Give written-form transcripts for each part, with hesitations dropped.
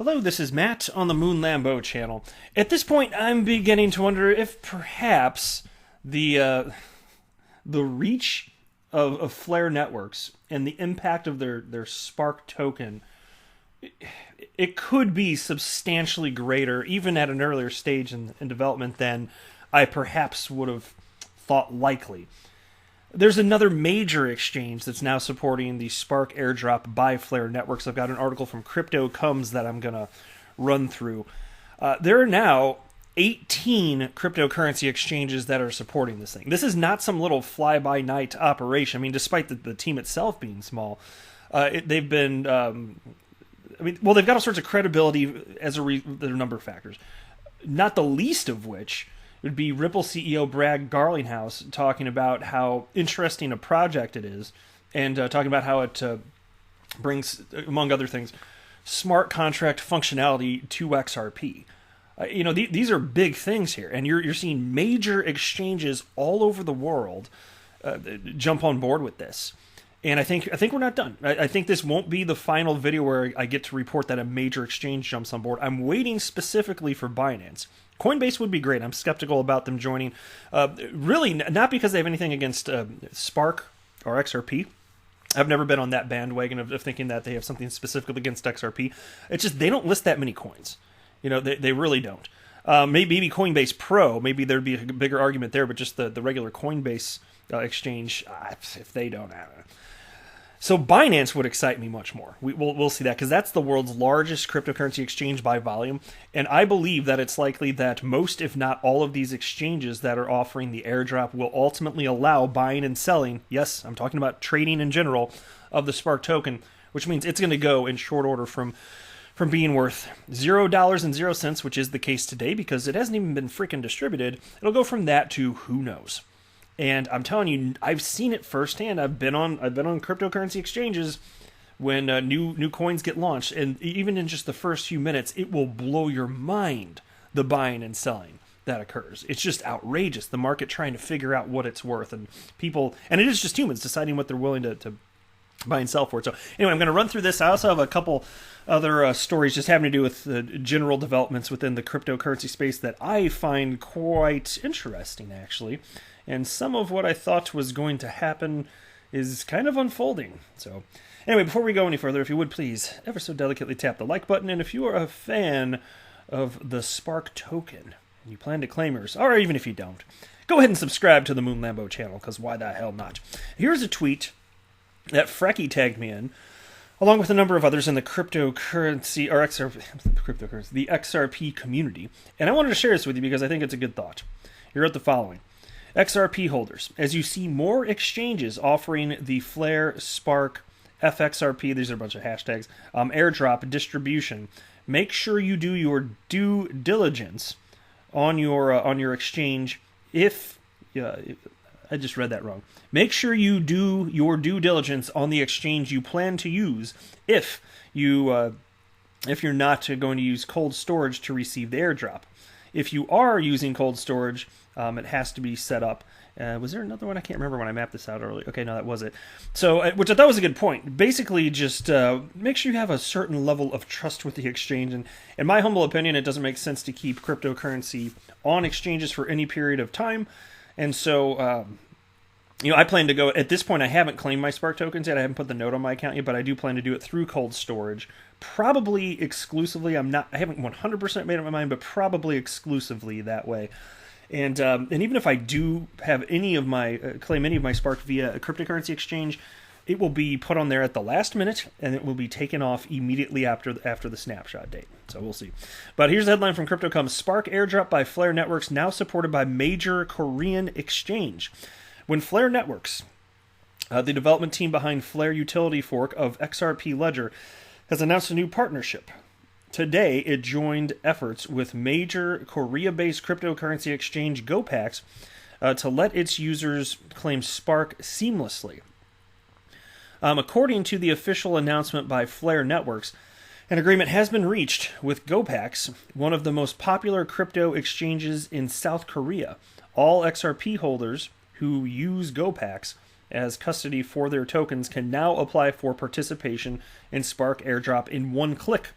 Hello, this is Matt on the Moon Lambo channel. At this point, I'm beginning to wonder if perhaps the reach of Flare networks and the impact of their Spark token, it could be substantially greater, even at an earlier stage in development, than I perhaps would have thought likely. There's another major exchange that's now supporting the Spark airdrop by Flare networks. I've got an article from Crypto Comes that I'm going to run through. There are now 18 cryptocurrency exchanges that are supporting this thing. This is not some little fly-by-night operation. I mean, despite the team itself being small, they've been... they've got all sorts of credibility as there are a number of factors. Not the least of which would be Ripple CEO Brad Garlinghouse talking about how interesting a project it is, and talking about how it brings, among other things, smart contract functionality to XRP. These are big things here, and you're seeing major exchanges all over the world jump on board with this. And I think we're not done. I think this won't be the final video where I get to report that a major exchange jumps on board. I'm waiting specifically for Binance. Coinbase would be great. I'm skeptical about them joining. Really, not because they have anything against Spark or XRP. I've never been on that bandwagon of thinking that they have something specific against XRP. It's just they don't list that many coins. They really don't. Maybe Coinbase Pro, maybe there'd be a bigger argument there, but just the regular Coinbase exchange, if they don't have it. So Binance would excite me much more. We'll see that, because that's the world's largest cryptocurrency exchange by volume, and I believe that it's likely that most, if not all, of these exchanges that are offering the airdrop will ultimately allow buying and selling, yes, I'm talking about trading in general, of the Spark token, which means it's going to go in short order from being worth $0.00, which is the case today because it hasn't even been freaking distributed. It'll go from that to who knows. And I'm telling you, I've seen it firsthand. I've been on cryptocurrency exchanges when new coins get launched, and even in just the first few minutes, it will blow your mind, the buying and selling that occurs. It's just outrageous. The market trying to figure out what it's worth, and people, and it is just humans deciding what they're willing to buy and sell for it. So anyway, I'm going to run through this. I also have a couple other stories just having to do with general developments within the cryptocurrency space that I find quite interesting, actually. And some of what I thought was going to happen is kind of unfolding. So anyway, before we go any further, if you would please ever so delicately tap the like button. And if you are a fan of the Spark token and you plan to claim yours, or even if you don't, go ahead and subscribe to the Moon Lambo channel, because why the hell not? Here's a tweet that Frecky tagged me in, along with a number of others in the cryptocurrency, or the XRP community. And I wanted to share this with you because I think it's a good thought. He wrote the following. XRP holders, as you see more exchanges offering the Flare, Spark, FXRP, these are a bunch of hashtags, airdrop distribution, make sure you do your due diligence on your exchange. I just read that wrong. Make sure you do your due diligence on the exchange you plan to use if you're not going to use cold storage to receive the airdrop. If you are using cold storage, it has to be set up. Was there another one? I can't remember when I mapped this out earlier. Okay, no, that was it. So, which I thought was a good point. Basically, just make sure you have a certain level of trust with the exchange. And in my humble opinion, it doesn't make sense to keep cryptocurrency on exchanges for any period of time. And so, I plan to go, at this point, I haven't claimed my Spark tokens yet. I haven't put the note on my account yet, but I do plan to do it through cold storage. Probably exclusively. I haven't 100% made up my mind, but probably exclusively that way. And even if I do have claim any of my Spark via a cryptocurrency exchange, it will be put on there at the last minute, and it will be taken off immediately after the snapshot date. So we'll see. But here's the headline from Crypto Comes. Spark airdrop by Flare Networks now supported by major Korean exchange. When Flare Networks, the development team behind Flare utility fork of XRP Ledger, has announced a new partnership. Today, it joined efforts with major Korea-based cryptocurrency exchange GoPax to let its users claim Spark seamlessly. According to the official announcement by Flare Networks, an agreement has been reached with GoPax, one of the most popular crypto exchanges in South Korea. All XRP holders who use GoPax as custody for their tokens can now apply for participation in Spark airdrop in one click.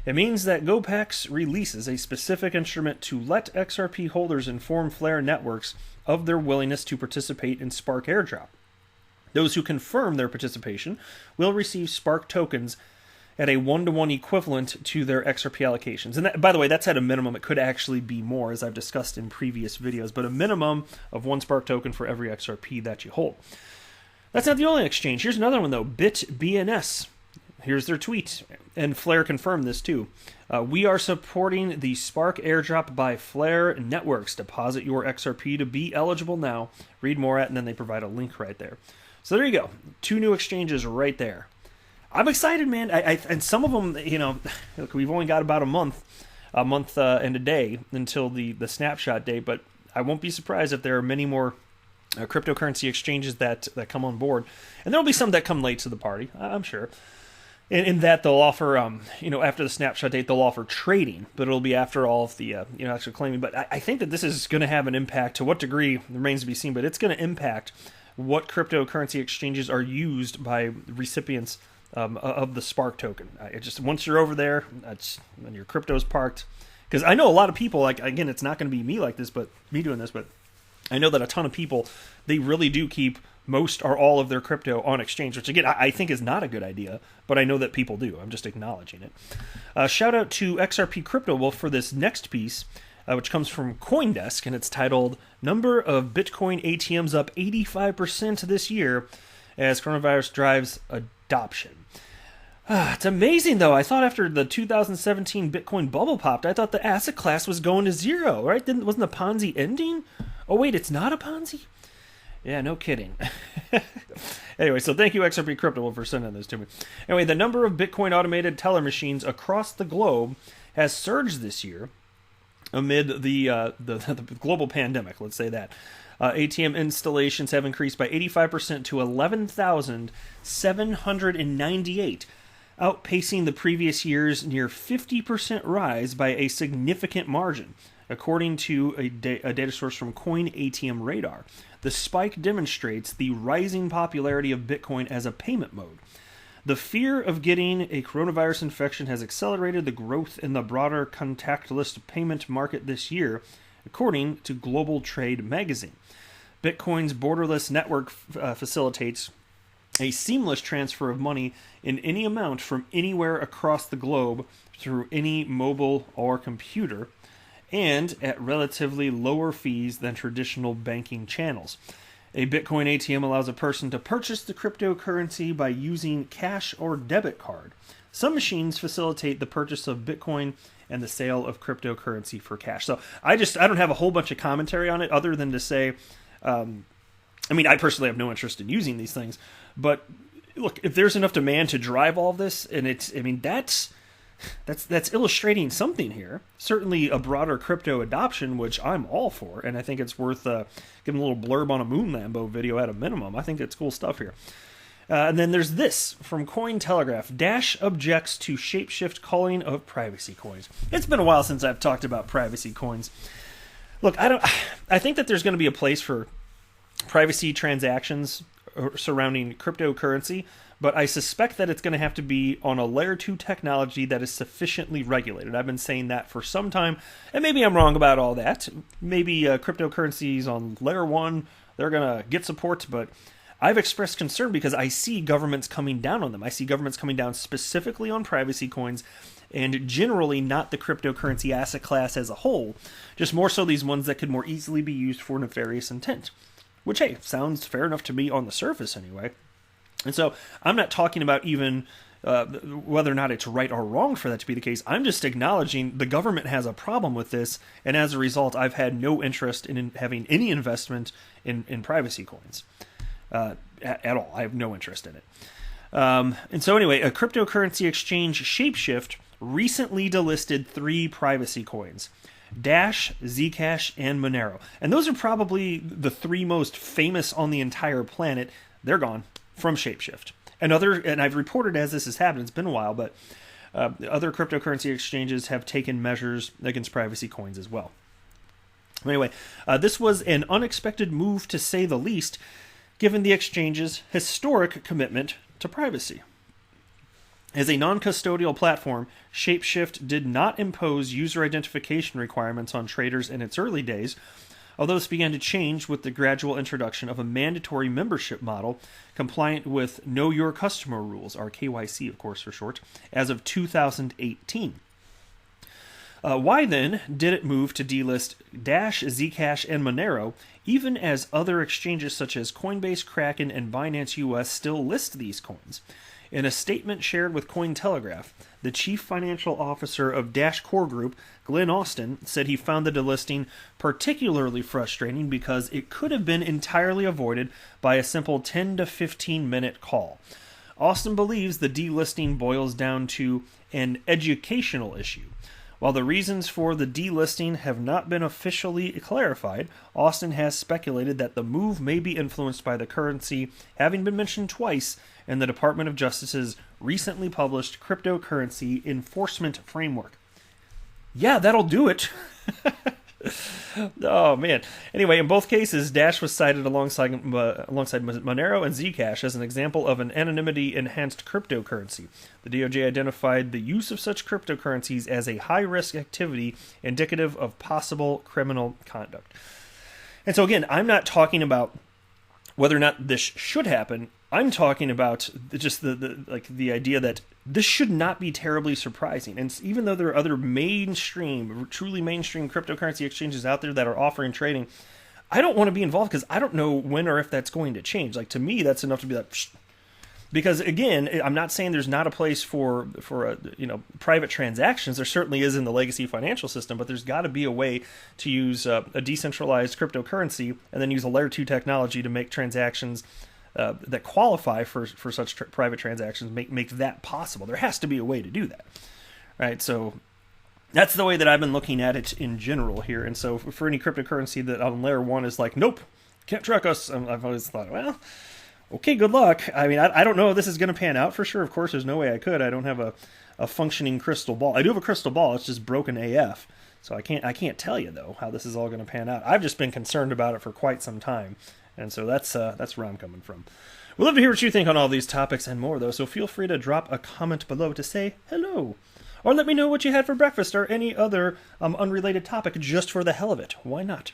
It means that GoPax releases a specific instrument to let XRP holders inform Flare networks of their willingness to participate in Spark airdrop. Those who confirm their participation will receive Spark tokens at a 1-to-1 equivalent to their XRP allocations. And that, by the way, that's at a minimum. It could actually be more, as I've discussed in previous videos, but a minimum of 1 Spark token for every XRP that you hold. That's not the only exchange. Here's another one, though, BitBNS. Here's their tweet, and Flare confirmed this too. We are supporting the Spark airdrop by Flare Networks. Deposit your XRP to be eligible now. Read more at, and then they provide a link right there. So there you go. 2 new exchanges right there. I'm excited, man. And some of them, you know, look, we've only got about a month and a day until the snapshot date, but I won't be surprised if there are many more cryptocurrency exchanges that come on board. And there'll be some that come late to the party, I'm sure. In that they'll offer, after the snapshot date, they'll offer trading, but it'll be after all of the, actual claiming. But I think that this is going to have an impact. To what degree remains to be seen, but it's going to impact what cryptocurrency exchanges are used by recipients of the Spark token. Once you're over there, that's when your crypto's parked. Because I know a lot of people, like, again, it's not going to be me doing this, but I know that a ton of people, they really do keep most or all of their crypto on exchange, which again, I think is not a good idea, but I know that people do. I'm just acknowledging it. Shout out to XRP Crypto Wolf for this next piece, which comes from CoinDesk, and it's titled, Number of Bitcoin ATMs up 85% this year as coronavirus drives adoption. It's amazing, though. I thought after the 2017 Bitcoin bubble popped, I thought the asset class was going to zero, right? Wasn't the Ponzi ending? Oh, wait, it's not a Ponzi? Yeah, no kidding. Anyway, so thank you, XRP Crypto, for sending this to me. Anyway, the number of Bitcoin automated teller machines across the globe has surged this year amid the global pandemic, let's say that. ATM installations have increased by 85% to 11,798, outpacing the previous year's near 50% rise by a significant margin, according to a data source from Coin ATM Radar. The spike demonstrates the rising popularity of Bitcoin as a payment mode. The fear of getting a coronavirus infection has accelerated the growth in the broader contactless payment market this year, according to Global Trade magazine. Bitcoin's borderless network facilitates a seamless transfer of money in any amount from anywhere across the globe through any mobile or computer, and at relatively lower fees than traditional banking channels. A Bitcoin ATM allows a person to purchase the cryptocurrency by using cash or debit card. Some machines facilitate the purchase of Bitcoin and the sale of cryptocurrency for cash. So I don't have a whole bunch of commentary on it other than to say, I personally have no interest in using these things, but look, if there's enough demand to drive all this, and that's illustrating something here. Certainly a broader crypto adoption, which I'm all for, and I think it's worth giving a little blurb on a Moon Lambo video at a minimum. I think it's cool stuff here. And then there's this from Cointelegraph. Dash objects to shapeshift calling of privacy coins. It's been a while since I've talked about privacy coins. Look, I think that there's going to be a place for privacy transactions surrounding cryptocurrency, but I suspect that it's going to have to be on a layer 2 technology that is sufficiently regulated. I've been saying that for some time, and maybe I'm wrong about all that. Maybe cryptocurrencies on layer 1, they're going to get support, but I've expressed concern because I see governments coming down on them. I see governments coming down specifically on privacy coins, and generally not the cryptocurrency asset class as a whole, just more so these ones that could more easily be used for nefarious intent. Which, hey, sounds fair enough to me on the surface anyway. And so I'm not talking about even whether or not it's right or wrong for that to be the case. I'm just acknowledging the government has a problem with this, and as a result, I've had no interest in having any investment in privacy coins at all. I have no interest in it. And so anyway, a cryptocurrency exchange, Shapeshift, recently delisted 3 privacy coins: Dash, Zcash, and Monero. And those are probably the 3 most famous on the entire planet. They're gone from Shapeshift. And I've reported as this has happened, it's been a while, but other cryptocurrency exchanges have taken measures against privacy coins as well. Anyway, this was an unexpected move to say the least, given the exchange's historic commitment to privacy. As a non-custodial platform, Shapeshift did not impose user identification requirements on traders in its early days, although this began to change with the gradual introduction of a mandatory membership model compliant with Know Your Customer rules, or KYC, of course, for short, as of 2018. Why then did it move to delist Dash, Zcash, and Monero, even as other exchanges such as Coinbase, Kraken, and Binance US still list these coins? In a statement shared with Cointelegraph, the chief financial officer of Dash Core Group, Glenn Austin, said he found the delisting particularly frustrating because it could have been entirely avoided by a simple 10 to 15 minute call. Austin believes the delisting boils down to an educational issue. While the reasons for the delisting have not been officially clarified, Austin has speculated that the move may be influenced by the currency having been mentioned twice in the Department of Justice's recently published cryptocurrency enforcement framework. Yeah, that'll do it. Oh, man. Anyway, in both cases, Dash was cited alongside Monero and Zcash as an example of an anonymity-enhanced cryptocurrency. The DOJ identified the use of such cryptocurrencies as a high-risk activity indicative of possible criminal conduct. And so, again, I'm not talking about whether or not this should happen. I'm talking about just the idea that this should not be terribly surprising. And even though there are other truly mainstream cryptocurrency exchanges out there that are offering trading, I don't want to be involved because I don't know when or if that's going to change. Like, to me, that's enough to be like, psh. Because again, I'm not saying there's not a place for private transactions. There certainly is in the legacy financial system, but there's got to be a way to use a decentralized cryptocurrency and then use a layer 2 technology to make transactions that qualify for such private transactions, make that possible. There has to be a way to do that, right? So that's the way that I've been looking at it in general here. And so for any cryptocurrency that on layer 1 is like, nope, can't track us, I've always thought, well, okay, good luck. I mean, I don't know if this is going to pan out for sure. Of course, there's no way I could. I don't have a functioning crystal ball. I do have a crystal ball. It's just broken AF. So I can't tell you, though, how this is all going to pan out. I've just been concerned about it for quite some time. And so that's where I'm coming from. We'd love to hear what you think on all these topics and more, though, so feel free to drop a comment below to say hello. Or let me know what you had for breakfast or any other unrelated topic just for the hell of it. Why not?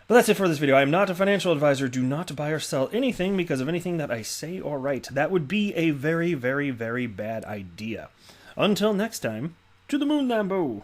But that's it for this video. I am not a financial advisor. Do not buy or sell anything because of anything that I say or write. That would be a very, very, very bad idea. Until next time, to the moon, Lambo!